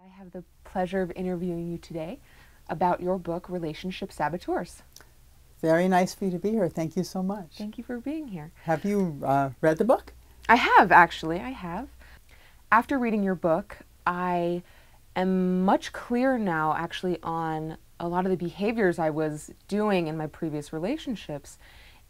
I have the pleasure of interviewing you today about your book, Relationship Saboteurs. Very nice for you to be here. Thank you so much. Thank you for being here. Have you read the book? I have, actually. I have. After reading your book, I am much clearer now, actually, on a lot of the behaviors I was doing in my previous relationships.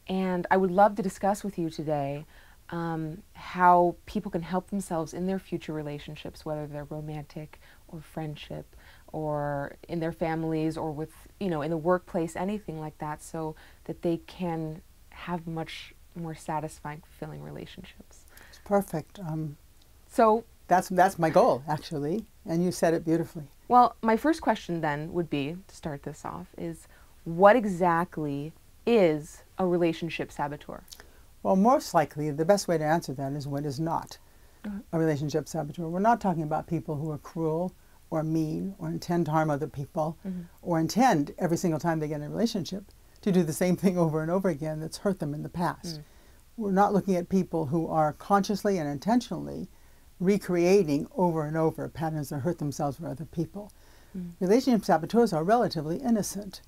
And I would love to discuss with you today how people can help themselves in their future relationships, whether they're romantic or friendship or in their families or with, in the workplace, anything like that, so that they can have much more satisfying, fulfilling relationships. It's perfect. So that's my goal, actually, and you said it beautifully. Well, my first question then would be, to start this off, is what exactly is a relationship saboteur? Well, most likely, the best way to answer that is what is not a relationship saboteur. We're not talking about people who are cruel or mean or intend to harm other people or intend every single time they get in a relationship to do the same thing over and over again that's hurt them in the past. We're not looking at people who are consciously and intentionally recreating over and over patterns that hurt themselves or other people. Relationship saboteurs are relatively innocent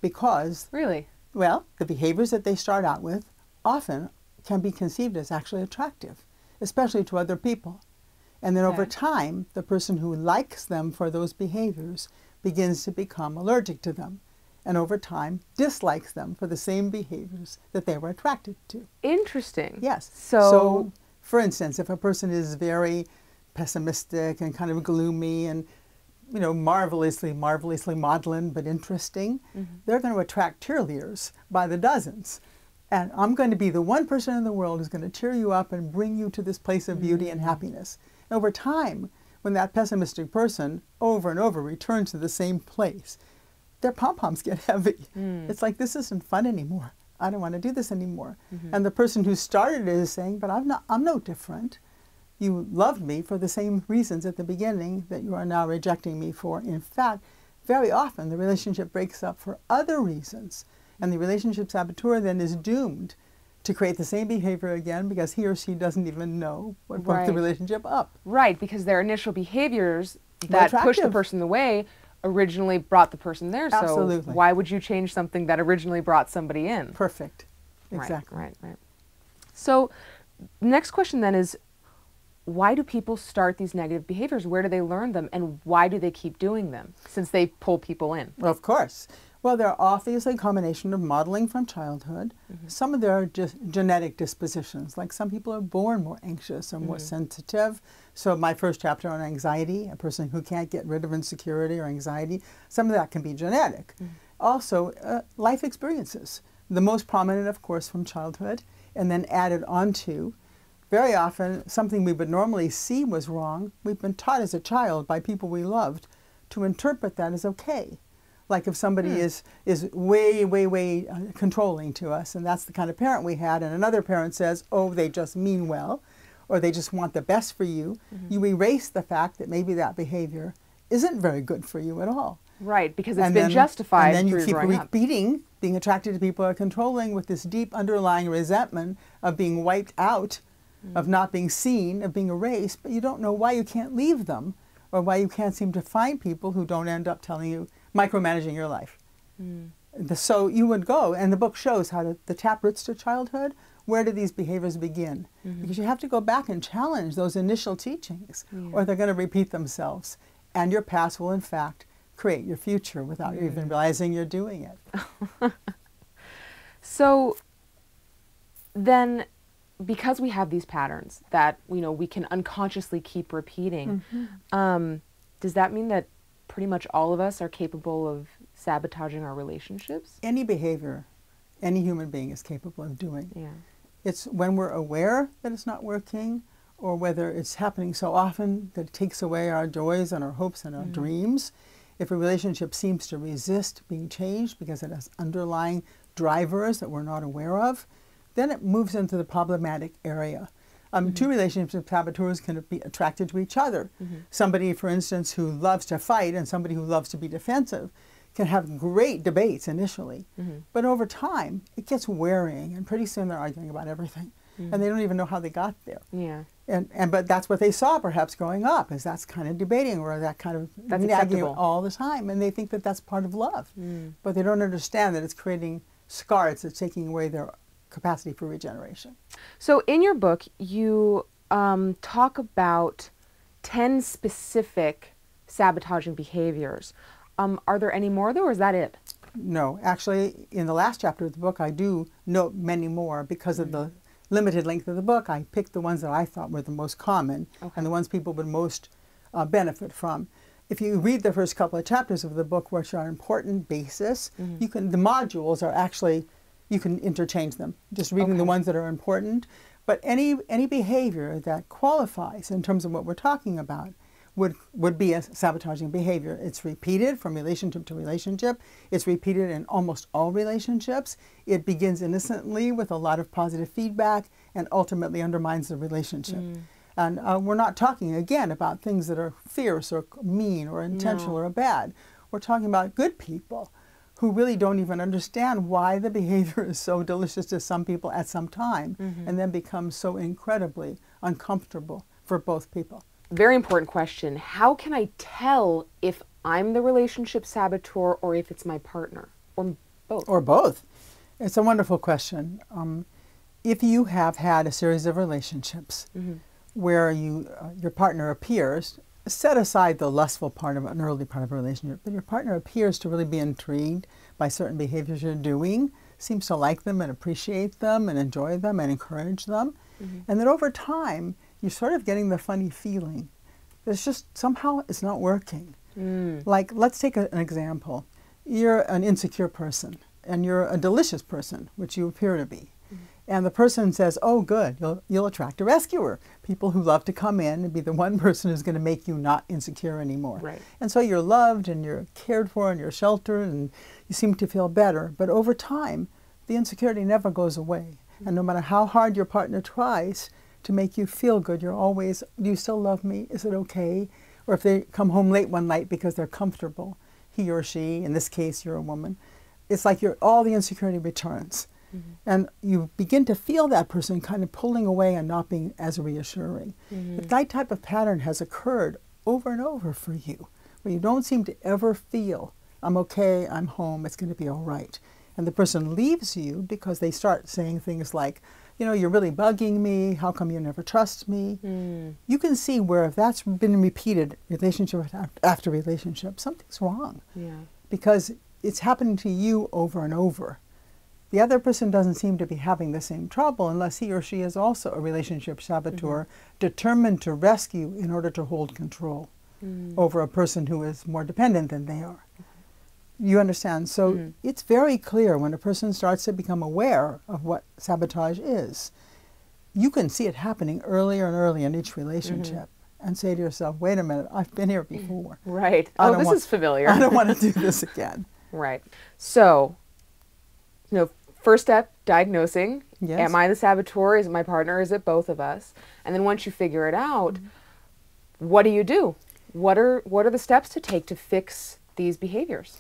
because, Really? well, the behaviors that they start out with often can be conceived as actually attractive, especially to other people. And then over time, the person who likes them for those behaviors begins to become allergic to them, and over time dislikes them for the same behaviors that they were attracted to. Interesting. Yes. So For instance, if a person is very pessimistic and kind of gloomy and, marvelously maudlin but interesting, they're going to attract cheerleaders by the dozens. And I'm going to be the one person in the world who's going to cheer you up and bring you to this place of beauty and happiness. And over time, when that pessimistic person over and over returns to the same place, their pom-poms get heavy. It's like, this isn't fun anymore. I don't want to do this anymore. And the person who started it is saying, but I'm no different. You loved me for the same reasons at the beginning that you are now rejecting me for. In fact, very often the relationship breaks up for other reasons. And the relationship saboteur then is doomed to create the same behavior again because he or she doesn't even know what broke the relationship up. Right, because their initial behaviors that pushed the person away originally brought the person there. Absolutely. So why would you change something that originally brought somebody in? Perfect. Exactly. Right. So the next question then is, why do people start these negative behaviors? Where do they learn them? And why do they keep doing them since they pull people in? Well, of course. Well, they're obviously a combination of modeling from childhood. Some of them are just genetic dispositions, like some people are born more anxious or more sensitive. So my first chapter on anxiety, a person who can't get rid of insecurity or anxiety, some of that can be genetic. Also, life experiences, the most prominent, of course, from childhood, and then added onto. Very often, something we would normally see was wrong, we've been taught as a child by people we loved to interpret that as okay. Like if somebody is way controlling to us, and that's the kind of parent we had, and another parent says, oh, they just mean well, or they just want the best for you, you erase the fact that maybe that behavior isn't very good for you at all. Right, because it's been justified. And then you keep repeating, being attracted to people who are controlling with this deep underlying resentment of being wiped out, of not being seen, of being erased, but you don't know why you can't leave them, or why you can't seem to find people who don't end up telling you, micromanaging your life. So you would go, and the book shows how the tap roots to childhood, where do these behaviors begin? Because you have to go back and challenge those initial teachings, or they're going to repeat themselves. And your past will, in fact, create your future without you even realizing you're doing it. So then, because we have these patterns that we can unconsciously keep repeating, does that mean that pretty much all of us are capable of sabotaging our relationships? Any behavior any human being is capable of doing. Yeah. It's when we're aware that it's not working, or whether it's happening so often that it takes away our joys and our hopes and our dreams. If a relationship seems to resist being changed because it has underlying drivers that we're not aware of, then it moves into the problematic area. Two relationship saboteurs can be attracted to each other. Somebody, for instance, who loves to fight and somebody who loves to be defensive can have great debates initially, but over time it gets wearing, and pretty soon they're arguing about everything, and they don't even know how they got there. Yeah. But that's what they saw perhaps growing up, is that's kind of debating or that kind of That's nagging acceptable. all the time. And they think that that's part of love. But they don't understand that it's creating scars, it's taking away their capacity for regeneration. So in your book, you talk about 10 specific sabotaging behaviors. Are there any more, though, or is that it? No, actually, in the last chapter of the book, I do note many more. Because of the limited length of the book, I picked the ones that I thought were the most common and the ones people would most benefit from. If you read the first couple of chapters of the book, which are important basis, the modules are actually, you can interchange them, just reading the ones that are important. But any behavior that qualifies in terms of what we're talking about would be a sabotaging behavior. It's repeated from relationship to relationship. It's repeated in almost all relationships. It begins innocently with a lot of positive feedback and ultimately undermines the relationship. And we're not talking, again, about things that are fierce or mean or intentional or bad. We're talking about good people who really don't even understand why the behavior is so delicious to some people at some time and then becomes so incredibly uncomfortable for both people. Very important question. How can I tell if I'm the relationship saboteur or if it's my partner? Or both? Or both. It's a wonderful question. If you have had a series of relationships where your partner appears, set aside the lustful part of an early part of a relationship, but your partner appears to really be intrigued by certain behaviors you're doing, seems to like them and appreciate them and enjoy them and encourage them, and then over time, you're sort of getting the funny feeling. It's just somehow it's not working. Like, let's take an example. You're an insecure person and you're a delicious person, which you appear to be. And the person says, oh, good, you'll attract a rescuer. People who love to come in and be the one person who's going to make you not insecure anymore. Right. And so you're loved and you're cared for and you're sheltered and you seem to feel better. But over time, the insecurity never goes away. And no matter how hard your partner tries to make you feel good, you're always, do you still love me? Is it okay? Or if they come home late one night because they're comfortable, he or she, in this case, you're a woman, it's like all the insecurity returns. And you begin to feel that person kind of pulling away and not being as reassuring. If that type of pattern has occurred over and over for you, where you don't seem to ever feel, I'm okay, I'm home, it's going to be all right, and the person leaves you because they start saying things like, you know, you're really bugging me, how come you never trust me? You can see where if that's been repeated relationship after relationship, something's wrong. Because it's happening to you over and over. The other person doesn't seem to be having the same trouble unless he or she is also a relationship saboteur, determined to rescue in order to hold control over a person who is more dependent than they are. You understand? So it's very clear when a person starts to become aware of what sabotage is. You can see it happening earlier and earlier in each relationship and say to yourself, wait a minute, I've been here before. Right. Oh, this is familiar. I don't want to do this again. Right. So, you know, first step, diagnosing. Yes. Am I the saboteur? Is it my partner? Is it both of us? And then once you figure it out, what do you do? What are the steps to take to fix these behaviors?